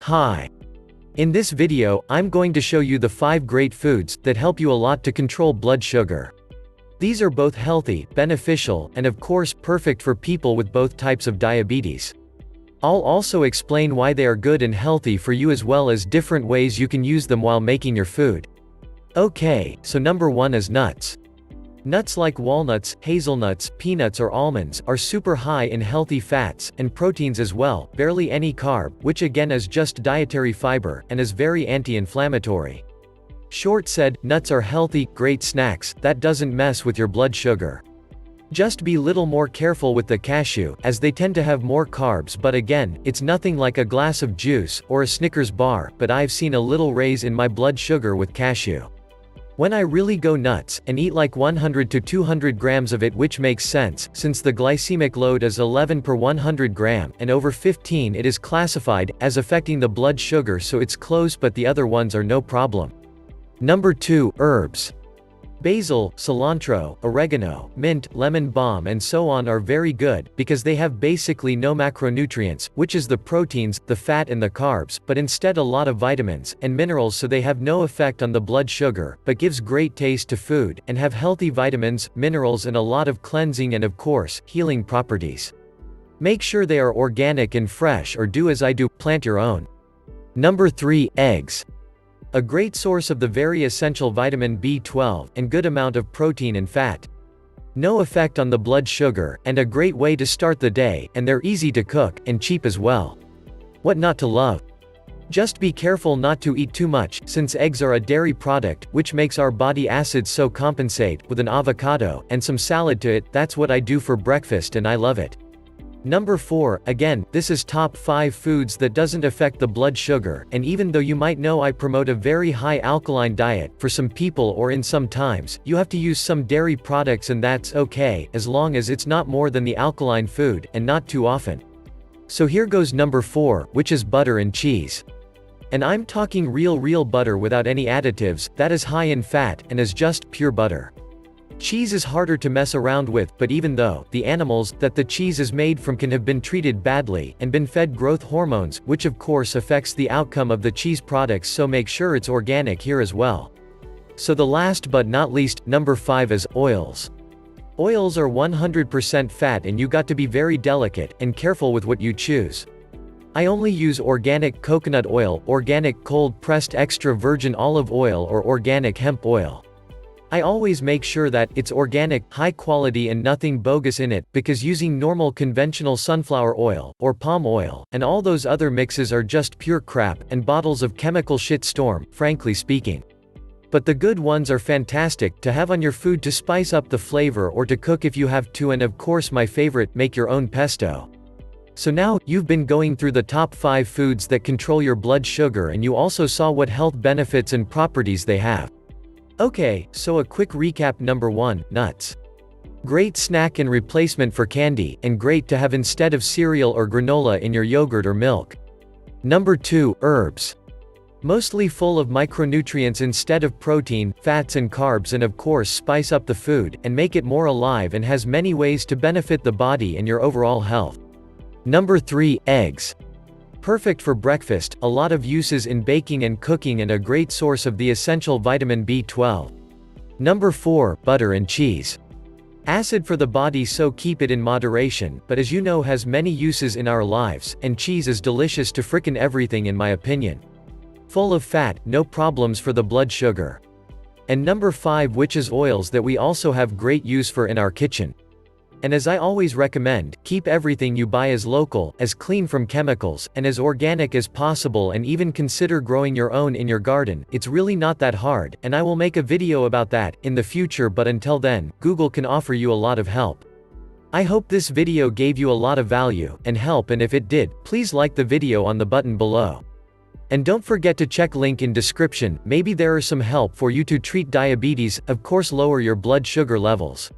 Hi. In this video, I'm going to show you the 5 great foods that help you a lot to control blood sugar. These are both healthy, beneficial, and of course perfect for people with both types of diabetes. I'll also explain why they are good and healthy for you as well as different ways you can use them while making your food. Okay, so number 1 is nuts. Nuts like walnuts, hazelnuts, peanuts or almonds are super high in healthy fats, and proteins as well, barely any carb, which again is just dietary fiber, and is very anti-inflammatory. Short said, nuts are healthy, great snacks, that doesn't mess with your blood sugar. Just be little more careful with the cashew, as they tend to have more carbs, but again, it's nothing like a glass of juice, or a Snickers bar, but I've seen a little raise in my blood sugar with cashew. When I really go nuts, and eat like 100 to 200 grams of it, which makes sense, since the glycemic load is 11 per 100 gram, and over 15 it is classified as affecting the blood sugar, so it's close, but the other ones are no problem. Number 2, herbs. Basil, cilantro, oregano, mint, lemon balm and so on are very good, because they have basically no macronutrients, which is the proteins, the fat and the carbs, but instead a lot of vitamins and minerals, so they have no effect on the blood sugar, but gives great taste to food, and have healthy vitamins, minerals and a lot of cleansing and of course, healing properties. Make sure they are organic and fresh, or do as I do, plant your own. Number 3, eggs. A great source of the very essential vitamin B12, and good amount of protein and fat. No effect on the blood sugar, and a great way to start the day, and they're easy to cook, and cheap as well. What not to love? Just be careful not to eat too much, since eggs are a dairy product, which makes our body acids, so compensate with an avocado, and some salad to it. That's what I do for breakfast and I love it. Number 4, again, this is top 5 foods that doesn't affect the blood sugar, and even though you might know I promote a very high alkaline diet, for some people or in some times, you have to use some dairy products, and that's okay, as long as it's not more than the alkaline food, and not too often. So here goes number 4, which is butter and cheese. And I'm talking real butter without any additives, that is high in fat, and is just pure butter. Cheese is harder to mess around with, but even though the animals that the cheese is made from can have been treated badly, and been fed growth hormones, which of course affects the outcome of the cheese products, so make sure it's organic here as well. So the last but not least, number 5 is oils. Oils are 100% fat, and you got to be very delicate and careful with what you choose. I only use organic coconut oil, organic cold-pressed extra virgin olive oil or organic hemp oil. I always make sure that it's organic, high quality and nothing bogus in it, because using normal conventional sunflower oil, or palm oil, and all those other mixes are just pure crap, and bottles of chemical shit storm, frankly speaking. But the good ones are fantastic to have on your food to spice up the flavor or to cook if you have to, and of course my favorite, make your own pesto. So now, you've been going through the top 5 foods that control your blood sugar, and you also saw what health benefits and properties they have. Okay, so a quick recap. Number 1, nuts. Great snack and replacement for candy, and great to have instead of cereal or granola in your yogurt or milk. Number 2, herbs. Mostly full of micronutrients instead of protein, fats and carbs, and of course spice up the food, and make it more alive, and has many ways to benefit the body and your overall health. Number 3, eggs. Perfect for breakfast, a lot of uses in baking and cooking, and a great source of the essential vitamin B12. Number 4, butter and cheese. Acid for the body, so keep it in moderation, but as you know has many uses in our lives, and cheese is delicious to frickin' everything in my opinion. Full of fat, no problems for the blood sugar. And number 5, which is oils that we also have great use for in our kitchen. And as I always recommend, keep everything you buy as local, as clean from chemicals, and as organic as possible, and even consider growing your own in your garden. It's really not that hard, and I will make a video about that in the future, but until then, Google can offer you a lot of help. I hope this video gave you a lot of value and help, and if it did, please like the video on the button below. And don't forget to check link in description, maybe there are some help for you to treat diabetes, of course lower your blood sugar levels.